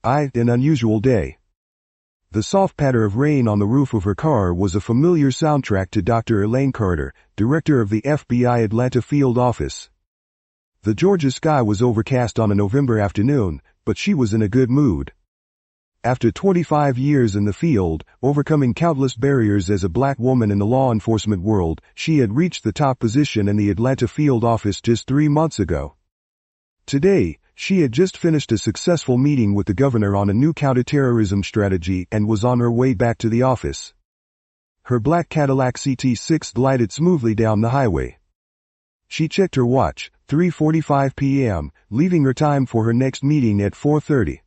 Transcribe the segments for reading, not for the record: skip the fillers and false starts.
An unusual day. The soft patter of rain on the roof of her car was a familiar soundtrack to Dr. Elaine Carter, director of the FBI Atlanta field office. The Georgia sky was overcast on a November afternoon, but she was in a good mood. After 25 years in the field, overcoming countless barriers as a black woman in the law enforcement world, she had reached the top position in the Atlanta field office just 3 months ago. Today, she had just finished a successful meeting with the governor on a new counterterrorism strategy and was on her way back to the office. Her black Cadillac CT6 glided smoothly down the highway. She checked her watch, 3:45 p.m., leaving her time for her next meeting at 4:30.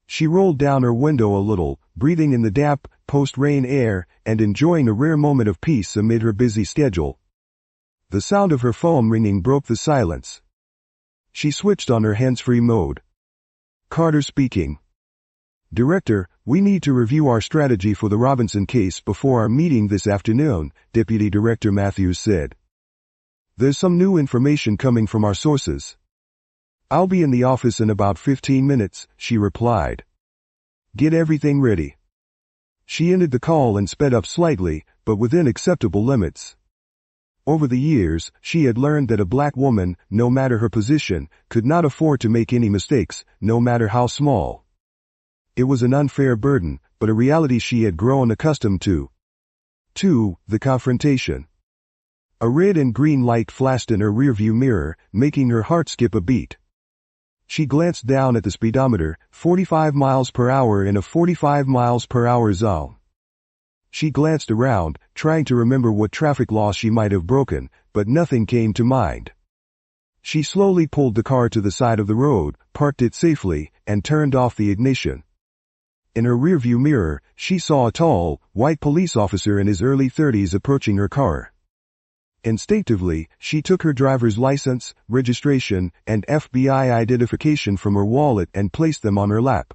She rolled down her window a little, breathing in the damp, post-rain air, and enjoying a rare moment of peace amid her busy schedule. The sound of her phone ringing broke the silence. She switched on her hands-free mode. Carter speaking. Director, we need to review our strategy for the Robinson case before our meeting this afternoon, Deputy Director Matthews said. There's some new information coming from our sources. I'll be in the office in about 15 minutes, she replied. Get everything ready. She ended the call and sped up slightly, but within acceptable limits. Over the years, she had learned that a black woman, no matter her position, could not afford to make any mistakes, no matter how small. It was an unfair burden, but a reality she had grown accustomed to. 2. The confrontation. A red and green light flashed in her rearview mirror, making her heart skip a beat. She glanced down at the speedometer, 45 miles per hour in a 45 miles per hour zone. She glanced around, trying to remember what traffic law she might have broken, but nothing came to mind. She slowly pulled the car to the side of the road, parked it safely, and turned off the ignition. In her rearview mirror, she saw a tall, white police officer in his early 30s approaching her car. Instinctively, she took her driver's license, registration, and FBI identification from her wallet and placed them on her lap.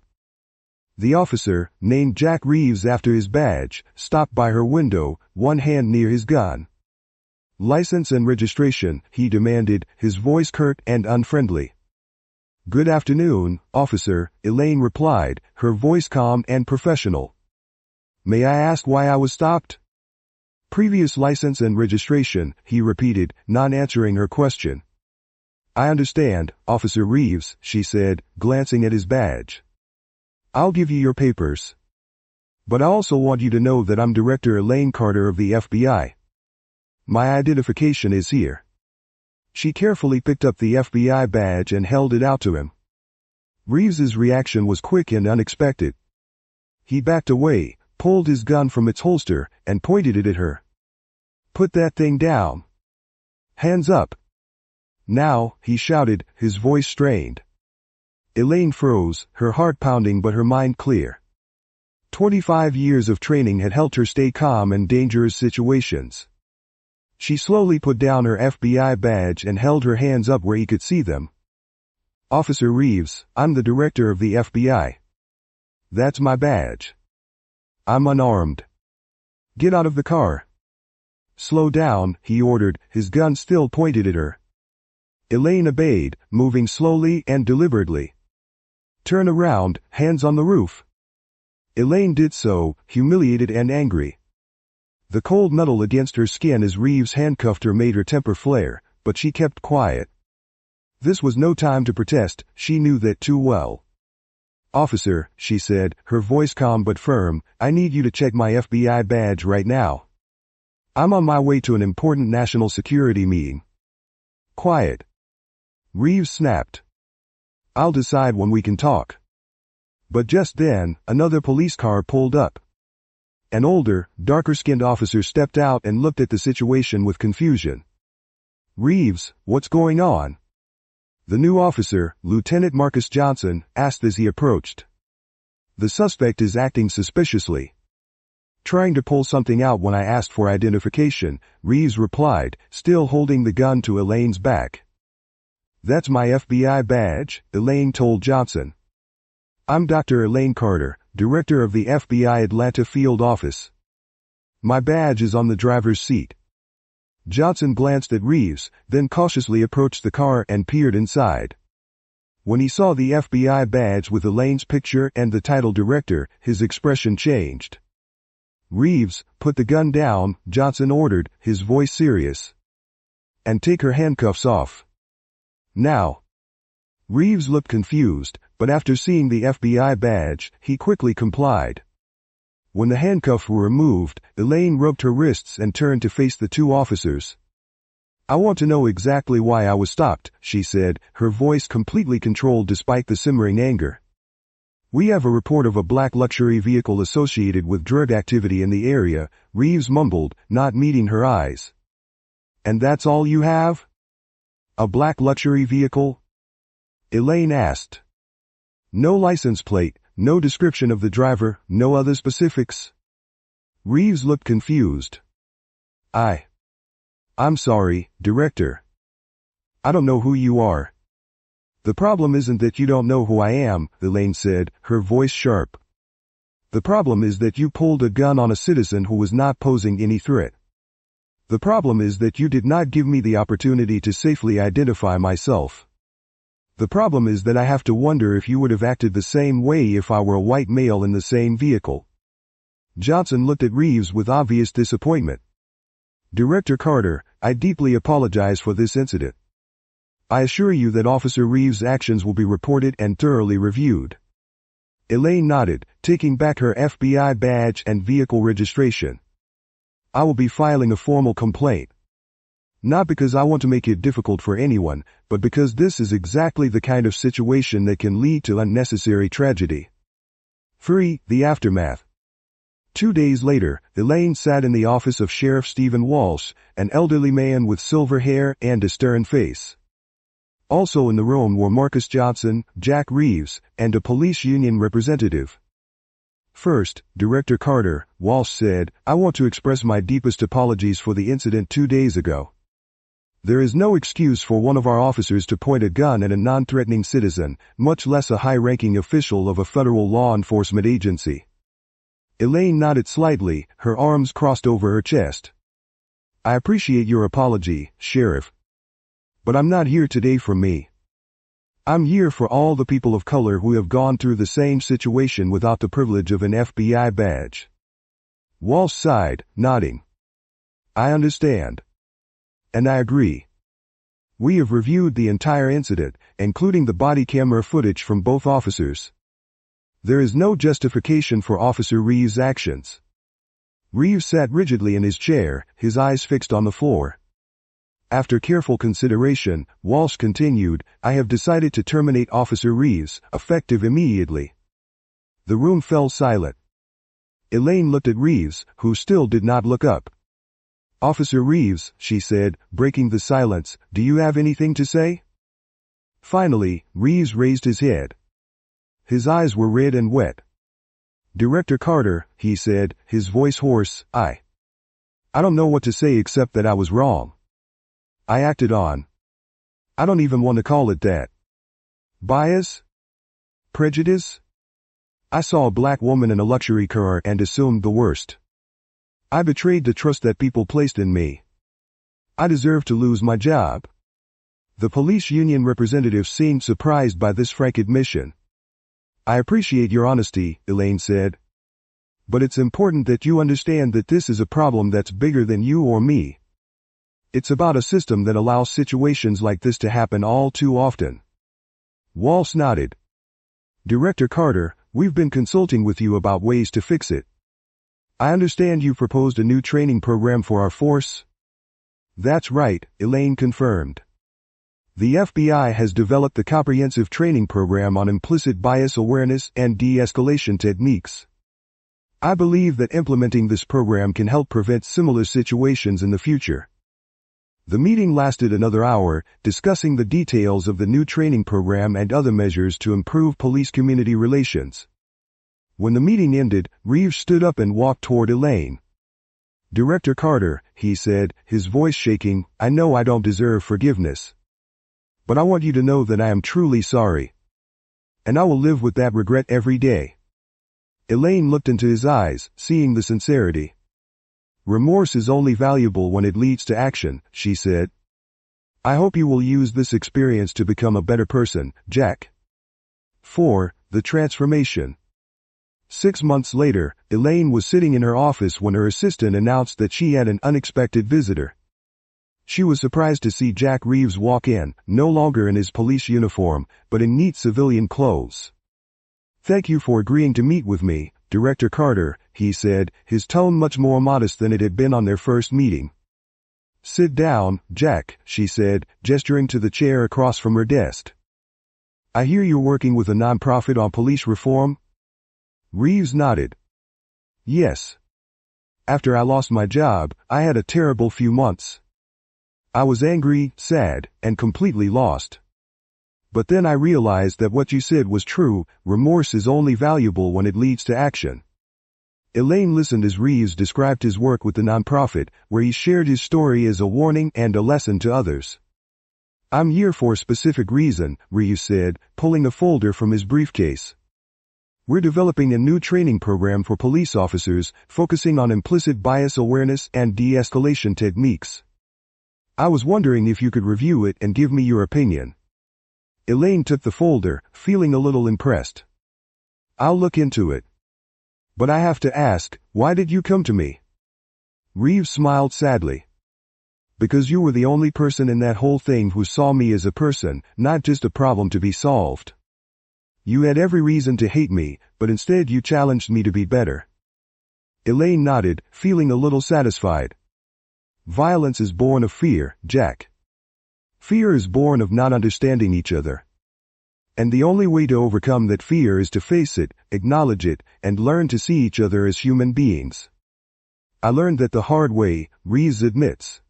The officer, named Jack Reeves after his badge, stopped by her window, one hand near his gun. License and registration, he demanded, his voice curt and unfriendly. Good afternoon, officer, Elaine replied, her voice calm and professional. May I ask why I was stopped? Previous license and registration, he repeated, not answering her question. I understand, Officer Reeves, she said, glancing at his badge. I'll give you your papers. But I also want you to know that I'm Director Elaine Carter of the FBI. My identification is here. She carefully picked up the FBI badge and held it out to him. Reeves's reaction was quick and unexpected. He backed away, pulled his gun from its holster, and pointed it at her. Put that thing down. Hands up. Now, he shouted, his voice strained. Elaine froze, her heart pounding but her mind clear. 25 years of training had helped her stay calm in dangerous situations. She slowly put down her FBI badge and held her hands up where he could see them. Officer Reeves, I'm the director of the FBI. That's my badge. I'm unarmed. Get out of the car. Slow down, he ordered, his gun still pointed at her. Elaine obeyed, moving slowly and deliberately. Turn around, hands on the roof. Elaine did so, humiliated and angry. The cold metal against her skin as Reeves handcuffed her made her temper flare, but she kept quiet. This was no time to protest, she knew that too well. Officer, she said, her voice calm but firm, I need you to check my FBI badge right now. I'm on my way to an important national security meeting. Quiet. Reeves snapped. I'll decide when we can talk. But just then, another police car pulled up. An older, darker-skinned officer stepped out and looked at the situation with confusion. Reeves, what's going on? The new officer, Lieutenant Marcus Johnson, asked as he approached. The suspect is acting suspiciously. Trying to pull something out when I asked for identification, Reeves replied, still holding the gun to Elaine's back. That's my FBI badge, Elaine told Johnson. I'm Dr. Elaine Carter, Director of the FBI Atlanta Field Office. My badge is on the driver's seat. Johnson glanced at Reeves, then cautiously approached the car and peered inside. When he saw the FBI badge with Elaine's picture and the title director, his expression changed. "Reeves, put the gun down," Johnson ordered, his voice serious. "And take her handcuffs off. Now." Reeves looked confused, but after seeing the FBI badge, he quickly complied. When the handcuffs were removed, Elaine rubbed her wrists and turned to face the two officers. "I want to know exactly why I was stopped," she said, her voice completely controlled despite the simmering anger. "We have a report of a black luxury vehicle associated with drug activity in the area," Reeves mumbled, not meeting her eyes. "And that's all you have? A black luxury vehicle?" Elaine asked. "No license plate, no description of the driver, no other specifics?" Reeves looked confused. I'm sorry, Director. I don't know who you are." "The problem isn't that you don't know who I am," Elaine said, her voice sharp. "The problem is that you pulled a gun on a citizen who was not posing any threat. The problem is that you did not give me the opportunity to safely identify myself. The problem is that I have to wonder if you would have acted the same way if I were a white male in the same vehicle." Johnson looked at Reeves with obvious disappointment. "Director Carter, I deeply apologize for this incident. I assure you that Officer Reeves' actions will be reported and thoroughly reviewed." Elaine nodded, taking back her FBI badge and vehicle registration. "I will be filing a formal complaint. Not because I want to make it difficult for anyone, but because this is exactly the kind of situation that can lead to unnecessary tragedy." 3. The aftermath. 2 days later, Elaine sat in the office of Sheriff Stephen Walsh, an elderly man with silver hair and a stern face. Also in the room were Marcus Johnson, Jack Reeves, and a police union representative. "First, Director Carter," Walsh said, "I want to express my deepest apologies for the incident 2 days ago. There is no excuse for one of our officers to point a gun at a non-threatening citizen, much less a high-ranking official of a federal law enforcement agency." Elaine nodded slightly, her arms crossed over her chest. "I appreciate your apology, Sheriff. But I'm not here today for me. I'm here for all the people of color who have gone through the same situation without the privilege of an FBI badge." Walsh sighed, nodding. "I understand. And I agree. We have reviewed the entire incident, including the body camera footage from both officers. There is no justification for Officer Reeves' actions." Reeves sat rigidly in his chair, his eyes fixed on the floor. After careful consideration, Walsh continued, "I have decided to terminate Officer Reeves, effective immediately." The room fell silent. Elaine looked at Reeves, who still did not look up. "Officer Reeves," she said, breaking the silence, "do you have anything to say?" Finally, Reeves raised his head. His eyes were red and wet. "Director Carter," he said, his voice hoarse, I don't know what to say except that I was wrong. I acted on. I don't even want to call it that. Bias? Prejudice? I saw a black woman in a luxury car and assumed the worst. I betrayed the trust that people placed in me. I deserve to lose my job." The police union representative seemed surprised by this frank admission. "I appreciate your honesty," Elaine said. "But it's important that you understand that this is a problem that's bigger than you or me. It's about a system that allows situations like this to happen all too often." Walsh nodded. "Director Carter, we've been consulting with you about ways to fix it. I understand you proposed a new training program for our force?" "That's right," Elaine confirmed. "The FBI has developed a comprehensive training program on implicit bias awareness and de-escalation techniques. I believe that implementing this program can help prevent similar situations in the future." The meeting lasted another hour, discussing the details of the new training program and other measures to improve police-community relations. When the meeting ended, Reeves stood up and walked toward Elaine. "Director Carter," he said, his voice shaking, "I know I don't deserve forgiveness. But I want you to know that I am truly sorry. And I will live with that regret every day." Elaine looked into his eyes, seeing the sincerity. "Remorse is only valuable when it leads to action," she said. "I hope you will use this experience to become a better person, Jack." 4. The transformation. 6 months later, Elaine was sitting in her office when her assistant announced that she had an unexpected visitor. She was surprised to see Jack Reeves walk in, no longer in his police uniform, but in neat civilian clothes. "Thank you for agreeing to meet with me, Director Carter," he said, his tone much more modest than it had been on their first meeting. "Sit down, Jack," she said, gesturing to the chair across from her desk. "I hear you're working with a nonprofit on police reform?" Reeves nodded. "Yes. After I lost my job, I had a terrible few months. I was angry, sad, and completely lost. But then I realized that what you said was true. Remorse is only valuable when it leads to action." Elaine listened as Reeves described his work with the nonprofit, where he shared his story as a warning and a lesson to others. "I'm here for a specific reason," Reeves said, pulling a folder from his briefcase. "We're developing a new training program for police officers, focusing on implicit bias awareness and de-escalation techniques. I was wondering if you could review it and give me your opinion." Elaine took the folder, feeling a little impressed. "I'll look into it. But I have to ask, why did you come to me?" Reeves smiled sadly. "Because you were the only person in that whole thing who saw me as a person, not just a problem to be solved. You had every reason to hate me, but instead you challenged me to be better." Elaine nodded, feeling a little satisfied. "Violence is born of fear, Jack. Fear is born of not understanding each other. And the only way to overcome that fear is to face it, acknowledge it, and learn to see each other as human beings. I learned that the hard way," Reeves admits.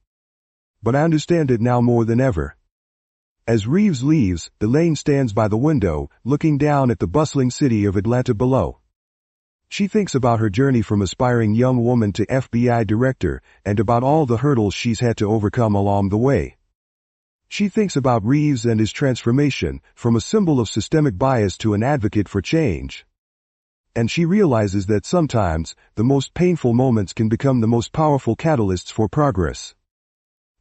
"But I understand it now more than ever." As Reeves leaves, Elaine stands by the window, looking down at the bustling city of Atlanta below. She thinks about her journey from aspiring young woman to FBI director, and about all the hurdles she's had to overcome along the way. She thinks about Reeves and his transformation, from a symbol of systemic bias to an advocate for change. And she realizes that sometimes, the most painful moments can become the most powerful catalysts for progress.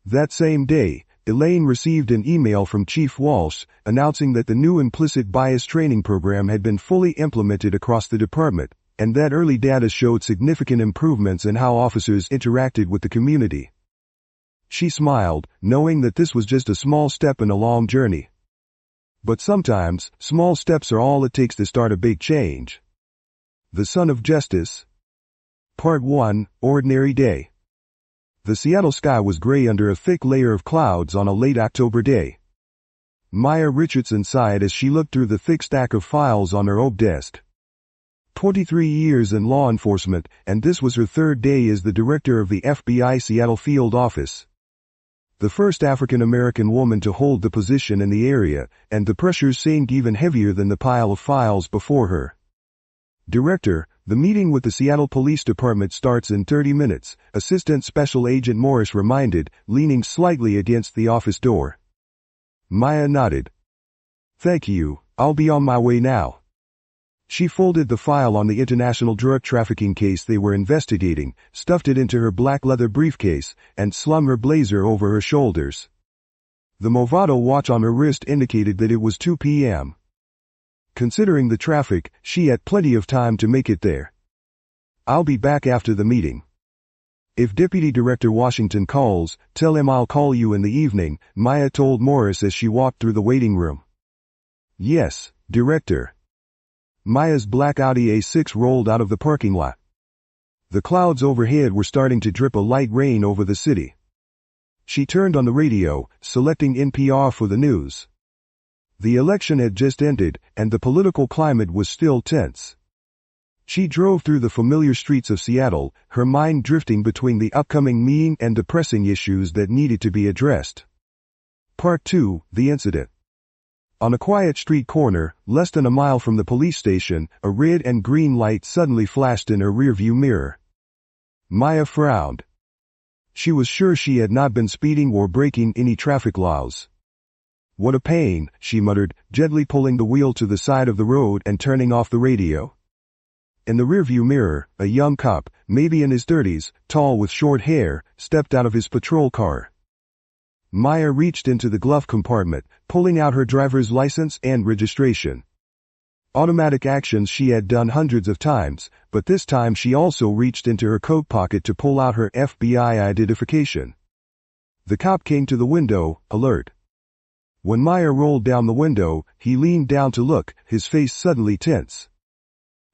That same day, Elaine received an email from Chief Walsh, announcing that the new implicit bias training program had been fully implemented across the department, and that early data showed significant improvements in how officers interacted with the community. She smiled, knowing that this was just a small step in a long journey. But sometimes, small steps are all it takes to start a big change. The Son of Justice. Part 1, Ordinary Day. The Seattle sky was gray under a thick layer of clouds on a late October day. Maya Richardson sighed as she looked through the thick stack of files on her oak desk. 23 years in law enforcement, and this was her third day as the director of the FBI Seattle field office. The first African-American woman to hold the position in the area, and the pressure seemed even heavier than the pile of files before her. "Director, the meeting with the Seattle Police Department starts in 30 minutes, Assistant Special Agent Morris reminded, leaning slightly against the office door. Maya nodded. "Thank you, I'll be on my way now." She folded the file on the international drug trafficking case they were investigating, stuffed it into her black leather briefcase, and slung her blazer over her shoulders. The Movado watch on her wrist indicated that it was 2 p.m. Considering the traffic, she had plenty of time to make it there. "I'll be back after the meeting. If Deputy Director Washington calls, tell him I'll call you in the evening," Maya told Morris as she walked through the waiting room. "Yes, Director." Maya's black Audi A6 rolled out of the parking lot. The clouds overhead were starting to drip a light rain over the city. She turned on the radio, selecting NPR for the news. The election had just ended, and the political climate was still tense. She drove through the familiar streets of Seattle, her mind drifting between the upcoming meeting and the pressing issues that needed to be addressed. Part 2, The Incident. On a quiet street corner, less than a mile from the police station, a red and green light suddenly flashed in her rearview mirror. Maya frowned. She was sure she had not been speeding or breaking any traffic laws. "What a pain," she muttered, gently pulling the wheel to the side of the road and turning off the radio. In the rearview mirror, a young cop, maybe in his 30s, tall with short hair, stepped out of his patrol car. Maya reached into the glove compartment, pulling out her driver's license and registration. Automatic actions she had done hundreds of times, but this time she also reached into her coat pocket to pull out her FBI identification. The cop came to the window, alert. When Maya rolled down the window, he leaned down to look, his face suddenly tense.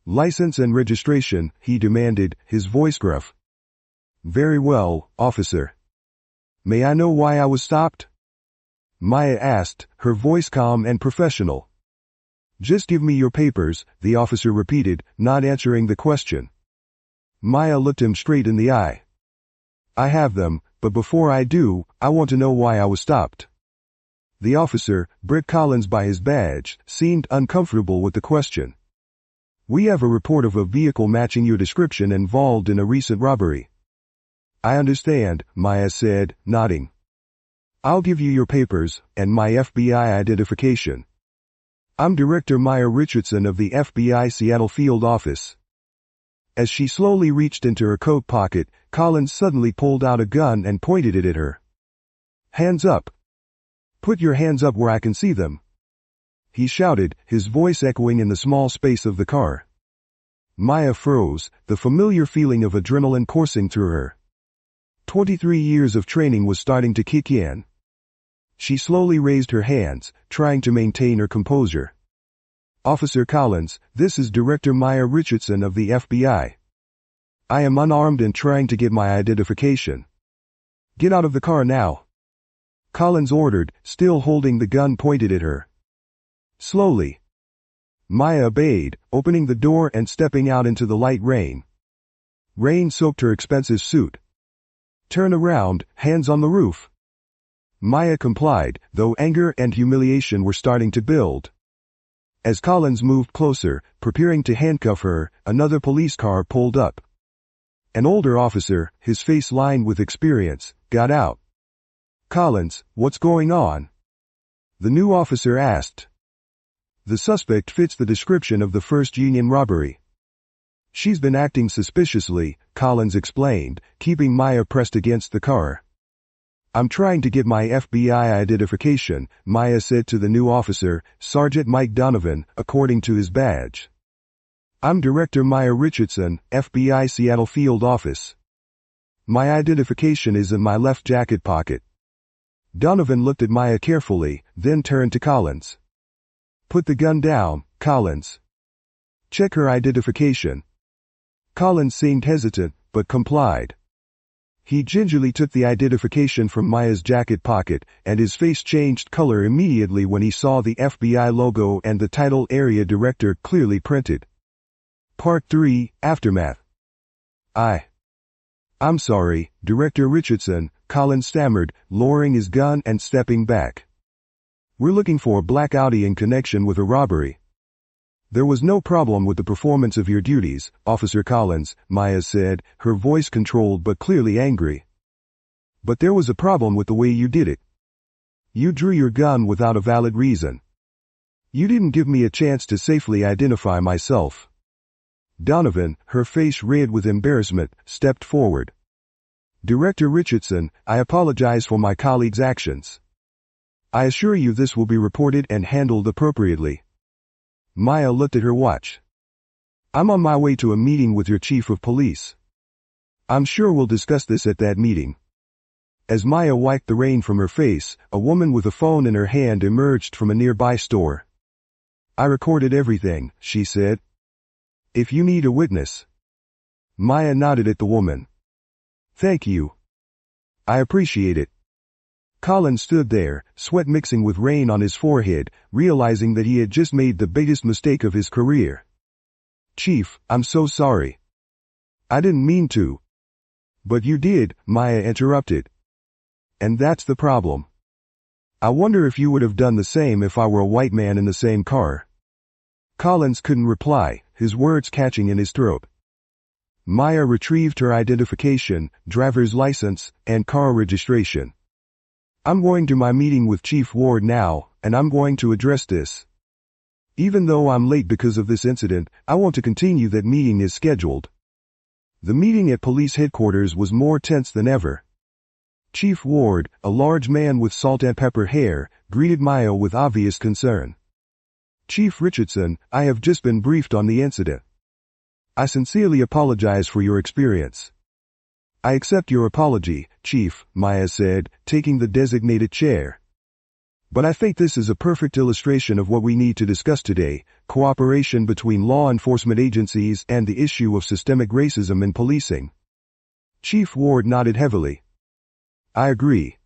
"License and registration," he demanded, his voice gruff. "Very well, officer." "May I know why I was stopped?" Maya asked, her voice calm and professional. "Just give me your papers," the officer repeated, not answering the question. Maya looked him straight in the eye. "I have them, but before I do, I want to know why I was stopped." The officer, Britt Collins by his badge, seemed uncomfortable with the question. "We have a report of a vehicle matching your description involved in a recent robbery." "I understand," Maya said, nodding. "I'll give you your papers, and my FBI identification. I'm Director Maya Richardson of the FBI Seattle Field Office." As she slowly reached into her coat pocket, Collins suddenly pulled out a gun and pointed it at her. "Hands up. Put your hands up where I can see them," he shouted, his voice echoing in the small space of the car. Maya froze, the familiar feeling of adrenaline coursing through her. 23 years of training was starting to kick in. She slowly raised her hands, trying to maintain her composure. "Officer Collins, this is Director Maya Richardson of the FBI. I am unarmed and trying to get my identification. Get out of the car now," Collins ordered, still holding the gun pointed at her. Slowly. Maya obeyed, opening the door and stepping out into the light rain. Rain soaked her expensive suit. "Turn around, hands on the roof." Maya complied, though anger and humiliation were starting to build. As Collins moved closer, preparing to handcuff her, another police car pulled up. An older officer, his face lined with experience, got out. "Collins, what's going on?" the new officer asked. "The suspect fits the description of the first union robbery. She's been acting suspiciously," Collins explained, keeping Maya pressed against the car. "I'm trying to get my FBI identification," Maya said to the new officer, Sergeant Mike Donovan, according to his badge. "I'm Director Maya Richardson, FBI Seattle Field Office. My identification is in my left jacket pocket." Donovan looked at Maya carefully, then turned to Collins. "Put the gun down, Collins. Check her identification." Collins seemed hesitant, but complied. He gingerly took the identification from Maya's jacket pocket, and his face changed color immediately when he saw the FBI logo and the title Area Director clearly printed. Part 3, Aftermath. I'm sorry, Director Richardson," Collins stammered, lowering his gun and stepping back. "We're looking for a black Audi in connection with a robbery." "There was no problem with the performance of your duties, Officer Collins," Maya said, her voice controlled but clearly angry. "But there was a problem with the way you did it. You drew your gun without a valid reason. You didn't give me a chance to safely identify myself." Donovan, her face red with embarrassment, stepped forward. "Director Richardson, I apologize for my colleague's actions. I assure you this will be reported and handled appropriately." Maya looked at her watch. "I'm on my way to a meeting with your chief of police. I'm sure we'll discuss this at that meeting." As Maya wiped the rain from her face, a woman with a phone in her hand emerged from a nearby store. "I recorded everything," she said. "If you need a witness." Maya nodded at the woman. "Thank you. I appreciate it." Collins stood there, sweat mixing with rain on his forehead, realizing that he had just made the biggest mistake of his career. "Chief, I'm so sorry. I didn't mean to." "But you did," Maya interrupted. "And that's the problem. I wonder if you would have done the same if I were a white man in the same car." Collins couldn't reply, his words catching in his throat. Maya retrieved her identification, driver's license, and car registration. "I'm going to my meeting with Chief Ward now, and I'm going to address this. Even though I'm late because of this incident, I want to continue that meeting as scheduled." The meeting at police headquarters was more tense than ever. Chief Ward, a large man with salt and pepper hair, greeted Maya with obvious concern. Chief Richardson, I have just been briefed on the incident. I sincerely apologize for your experience. I accept your apology, Chief, Maya said, taking the designated chair. But I think this is a perfect illustration of what we need to discuss today: cooperation between law enforcement agencies and the issue of systemic racism in policing. Chief Ward nodded heavily. I agree.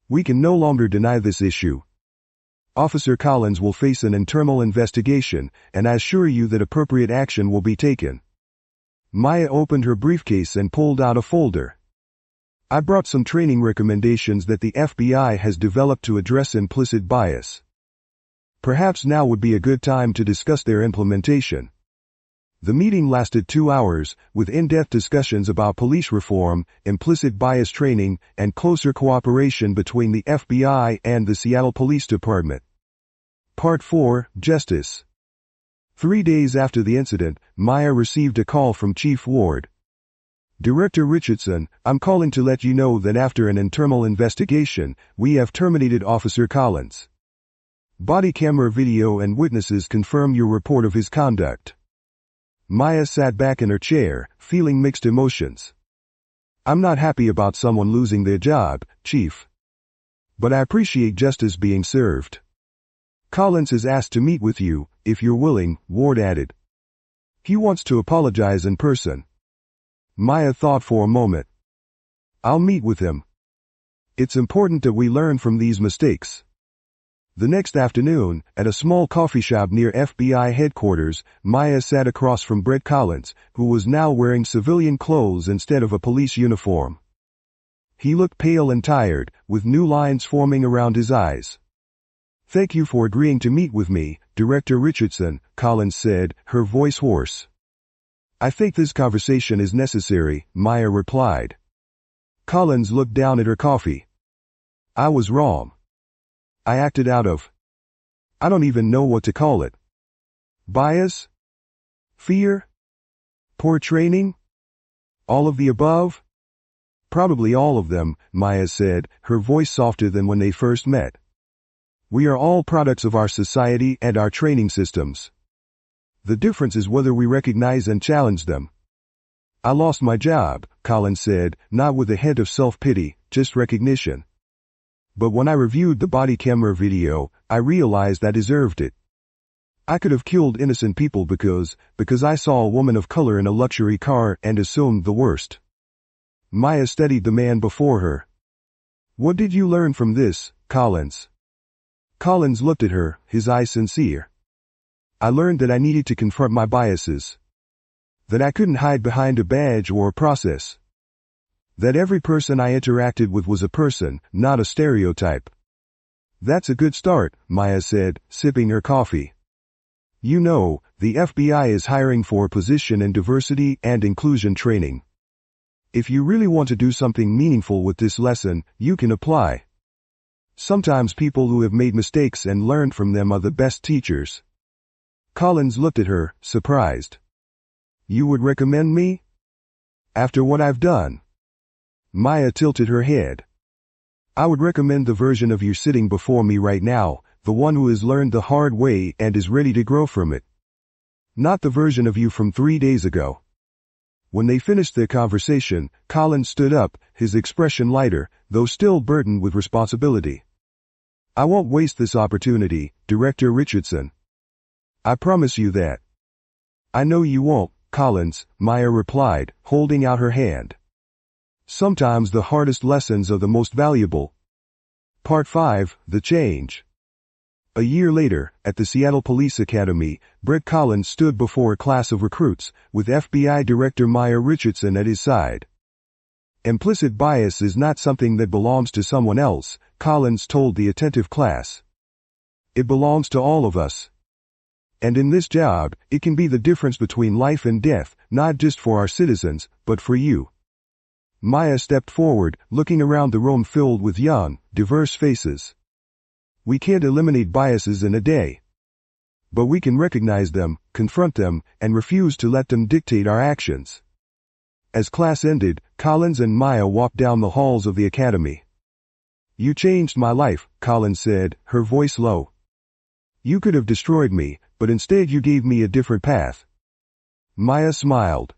We can no longer deny this issue. Officer Collins will face an internal investigation, and I assure you that appropriate action will be taken. Maya opened her briefcase and pulled out a folder. I brought some training recommendations that the FBI has developed to address implicit bias. Perhaps now would be a good time to discuss their implementation. The meeting lasted 2 hours, with in-depth discussions about police reform, implicit bias training, and closer cooperation between the FBI and the Seattle Police Department. Part 4, Justice. 3 days after the incident, Maya received a call from Chief Ward. Director Richardson, I'm calling to let you know that after an internal investigation, we have terminated Officer Collins. Body camera video and witnesses confirm your report of his conduct. Maya sat back in her chair, feeling mixed emotions. I'm not happy about someone losing their job, Chief. But I appreciate justice being served. Collins has asked to meet with you, if you're willing, Ward added. He wants to apologize in person. Maya thought for a moment. I'll meet with him. It's important that we learn from these mistakes. The next afternoon, at a small coffee shop near FBI headquarters, Maya sat across from Brett Collins, who was now wearing civilian clothes instead of a police uniform. He looked pale and tired, with new lines forming around his eyes. Thank you for agreeing to meet with me, Director Richardson, Collins said, her voice hoarse. I think this conversation is necessary, Maya replied. Collins looked down at her coffee. I was wrong. I acted out of, I don't even know what to call it. Bias? Fear? Poor training? All of the above? Probably all of them, Maya said, her voice softer than when they first met. We are all products of our society and our training systems. The difference is whether we recognize and challenge them. I lost my job, Collins said, not with a hint of self-pity, just recognition. But when I reviewed the body camera video, I realized I deserved it. I could have killed innocent people because I saw a woman of color in a luxury car and assumed the worst. Maya studied the man before her. What did you learn from this, Collins? Collins looked at her, his eyes sincere. I learned that I needed to confront my biases. That I couldn't hide behind a badge or a process. That every person I interacted with was a person, not a stereotype. That's a good start, Maya said, sipping her coffee. You know, the FBI is hiring for a position in diversity and inclusion training. If you really want to do something meaningful with this lesson, you can apply. Sometimes people who have made mistakes and learned from them are the best teachers. Collins looked at her, surprised. You would recommend me? After what I've done? Maya tilted her head. I would recommend the version of you sitting before me right now, the one who has learned the hard way and is ready to grow from it. Not the version of you from 3 days ago. When they finished their conversation, Collins stood up, his expression lighter, though still burdened with responsibility. I won't waste this opportunity, Director Richardson. I promise you that. I know you won't, Collins, Maya replied, holding out her hand. Sometimes the hardest lessons are the most valuable. Part 5, The Change. A year later, at the Seattle Police Academy, Brett Collins stood before a class of recruits, with FBI Director Maya Richardson at his side. Implicit bias is not something that belongs to someone else, Collins told the attentive class. It belongs to all of us. And in this job, it can be the difference between life and death, not just for our citizens, but for you. Maya stepped forward, looking around the room filled with young, diverse faces. We can't eliminate biases in a day. But we can recognize them, confront them, and refuse to let them dictate our actions. As class ended, Collins and Maya walked down the halls of the academy. You changed my life, Collins said, her voice low. You could have destroyed me, but instead you gave me a different path. Maya smiled.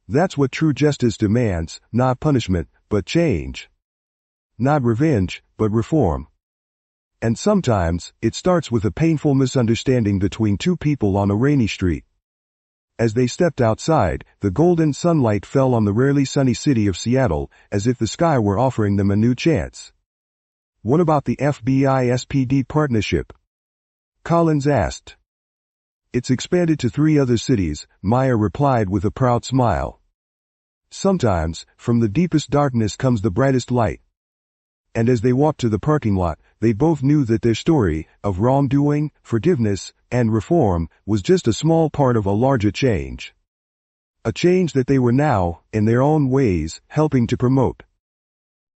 That's what true justice demands, not punishment, but change. Not revenge, but reform. And sometimes, it starts with a painful misunderstanding between two people on a rainy street. As they stepped outside, the golden sunlight fell on the rarely sunny city of Seattle, as if the sky were offering them a new chance. What about the FBI-SPD partnership? Collins asked. It's expanded to 3 other cities, Maya replied with a proud smile. Sometimes, from the deepest darkness comes the brightest light. And as they walked to the parking lot, they both knew that their story, of wrongdoing, forgiveness, and reform, was just a small part of a larger change. A change that they were now, in their own ways, helping to promote.